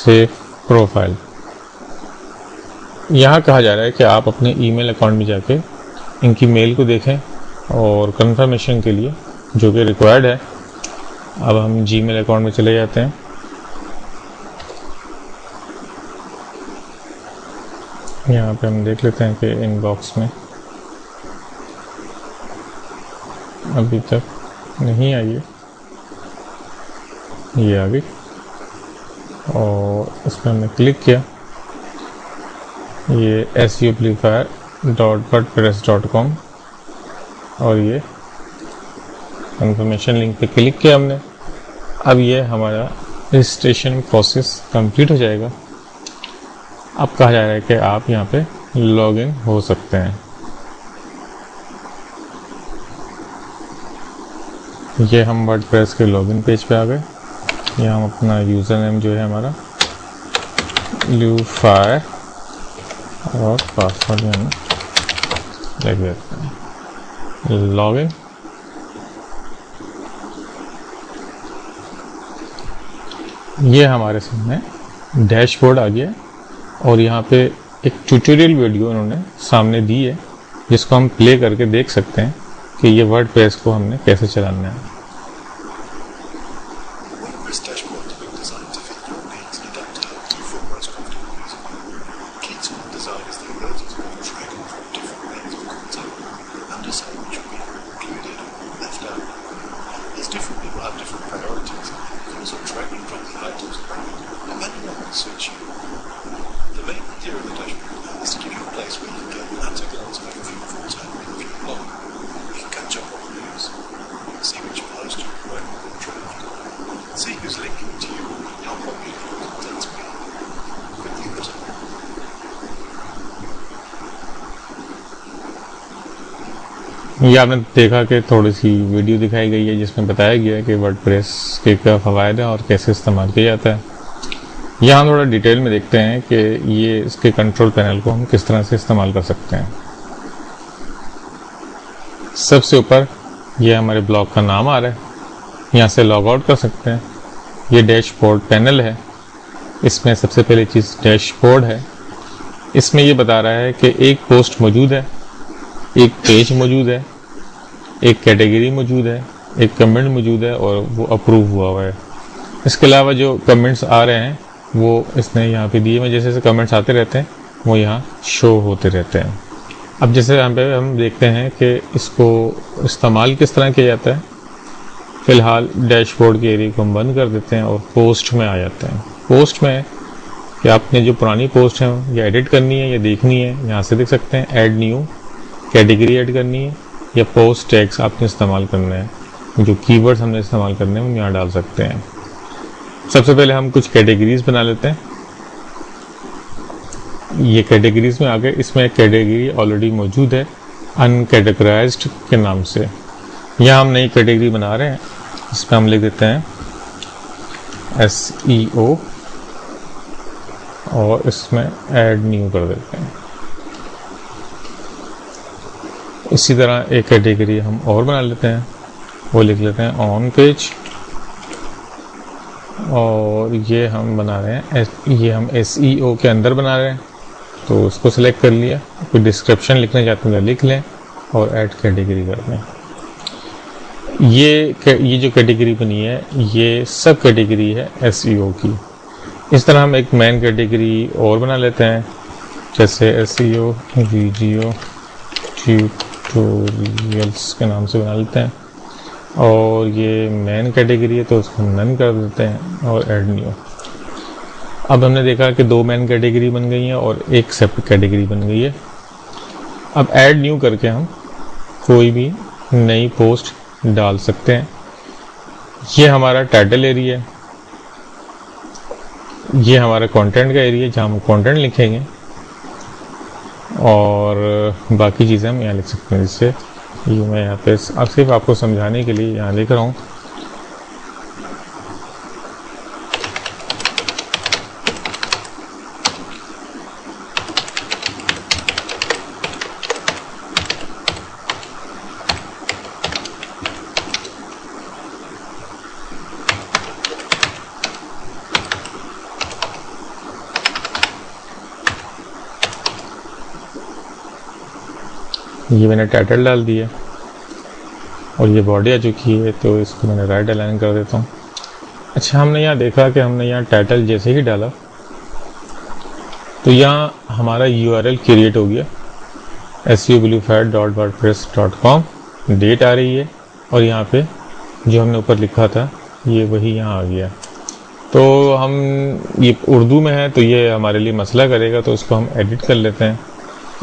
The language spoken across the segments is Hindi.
Save profile. यहाँ कहा जा रहा है कि आप अपने ईमेल अकाउंट में जाके इनकी मेल को देखें और कंफर्मेशन के लिए जो कि रिक्वायर्ड है। अब हम जीमेल अकाउंट में चले जाते हैं। यहाँ पे हम देख लेते हैं कि इनबॉक्स में अभी तक नहीं आई है, ये आ गई और इस पर हमने क्लिक किया। ये suamplifier.wordpress.com और ये कंफर्मेशन लिंक पे क्लिक किया हमने। अब ये हमारा रजिस्ट्रेशन प्रोसेस कंप्लीट हो जाएगा। अब कहा जा रहा है कि आप यहाँ पे लॉगिन हो सकते हैं। ये हम वर्डप्रेस के लॉगिन पेज पे आ गए। यहाँ हम अपना यूज़र नेम जो है हमारा ल्यूफायर और पासवर्ड में हम लिख देते हैं लॉगिन। ये हमारे सामने डैशबोर्ड आ गया और यहाँ पे एक ट्यूटोरियल वीडियो उन्होंने सामने दी है जिसको हम प्ले करके देख सकते हैं कि ये वर्डप्रेस को हमने कैसे चलाना है। ये आपने देखा कि थोड़ी सी वीडियो दिखाई गई है जिसमें बताया गया है कि वर्डप्रेस के क्या फ़वायद हैं और कैसे इस्तेमाल किया जाता है। यहाँ थोड़ा डिटेल में देखते हैं कि ये इसके कंट्रोल पैनल को हम किस तरह से इस्तेमाल कर सकते हैं। सबसे ऊपर ये हमारे ब्लॉग का नाम आ रहा है, यहाँ से लॉग आउट कर सकते हैं। ये डैशबोर्ड पैनल है, इसमें सबसे पहली चीज़ डैशबोर्ड है। इसमें ये बता रहा है कि एक पोस्ट मौजूद है, एक पेज मौजूद है, एक कैटेगरी मौजूद है, एक कमेंट मौजूद है और वो अप्रूव हुआ है। इसके अलावा जो कमेंट्स आ रहे हैं वो इसने यहाँ पे दिए हुए, जैसे जैसे कमेंट्स आते रहते हैं वो यहाँ शो होते रहते हैं। अब जैसे यहाँ पे हम देखते हैं कि इसको इस्तेमाल किस तरह किया जाता है। फ़िलहाल डैशबोर्ड के एरिया को हम बंद कर देते हैं और पोस्ट में आ जाते हैं। पोस्ट में कि आपने जो पुरानी पोस्ट है या एडिट करनी है या देखनी है, यहाँ से देख सकते हैं ऐड न्यू, कैटेगरी ऐड करनी है या पोस्ट टैग्स आपने इस्तेमाल करना है, जो कीवर्ड्स हमने इस्तेमाल करने हैं हम यहाँ डाल सकते हैं। सबसे पहले हम कुछ कैटेगरीज बना लेते हैं। ये कैटेगरीज में आ गए, इसमें एक कैटेगरी ऑलरेडी मौजूद है अनकैटेगराइज्ड के नाम से। यहाँ हम नई कैटेगरी बना रहे हैं, इसमें हम लिख देते हैं SEO और इसमें ऐड न्यू कर देते हैं। इसी तरह एक कैटेगरी हम और बना लेते हैं, वो लिख लेते हैं ऑन पेज और ये हम बना रहे हैं, ये हम SEO के अंदर बना रहे हैं तो उसको सिलेक्ट कर लिया। कोई डिस्क्रिप्शन लिखना चाहते हैं लिख लें और ऐड कैटेगरी कर दें। ये जो कैटेगरी बनी है ये सब कैटेगरी है SEO की। इस तरह हम एक मेन कैटेगरी और बना लेते हैं, जैसे SEO वीडियो ट्यूटोरियल्स के नाम से बना लेते हैं और ये मेन कैटेगरी है तो उसको नन कर देते हैं और ऐड न्यू। अब हमने देखा कि दो मेन कैटेगरी बन गई हैं और एक सेपरेट कैटेगरी बन गई है। अब ऐड न्यू करके हम कोई भी नई पोस्ट डाल सकते हैं। ये हमारा टाइटल एरिया है, ये हमारा कंटेंट का एरिया जहाँ हम कंटेंट लिखेंगे और बाकी चीज़ें हम यहाँ लिख सकते हैं। जिससे ये मैं यहाँ पे सिर्फ आपको समझाने के लिए यहाँ लिख रहा हूँ। ये मैंने टाइटल डाल दिया और ये बॉडी आ चुकी है, तो इसको मैंने राइट अलाइन कर देता हूँ। अच्छा, हमने यहाँ देखा कि हमने यहाँ टाइटल जैसे ही डाला तो यहाँ हमारा URL क्रिएट हो गया, subluefied.wordpress.com, डेट आ रही है और यहाँ पे जो हमने ऊपर लिखा था ये वही यहाँ आ गया। तो हम ये उर्दू में है तो ये हमारे लिए मसला करेगा, तो इसको हम एडिट कर लेते हैं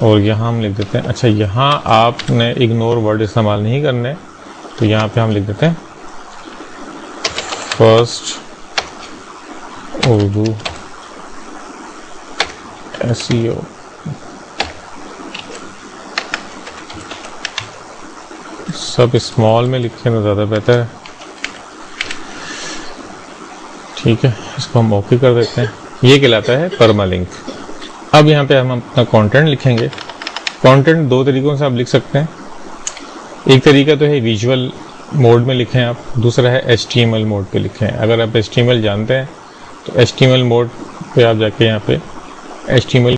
और यहाँ हम लिख देते हैं। अच्छा, यहाँ आपने इग्नोर वर्ड इस्तेमाल नहीं करने, तो यहाँ पे हम लिख देते हैं फर्स्ट उर्दू SEO। सब स्मॉल में लिखें तो ज़्यादा बेहतर है। ठीक है, इसको हम ओके कर देते हैं। ये कहलाता है परमालिंक। अब यहाँ पे हम अपना कंटेंट लिखेंगे। कंटेंट दो तरीकों से आप लिख सकते हैं। एक तरीका तो है विजुअल मोड में लिखें आप, दूसरा है HTML मोड पे लिखें। अगर आप HTML जानते हैं तो HTML मोड पे आप जाके यहाँ पे HTML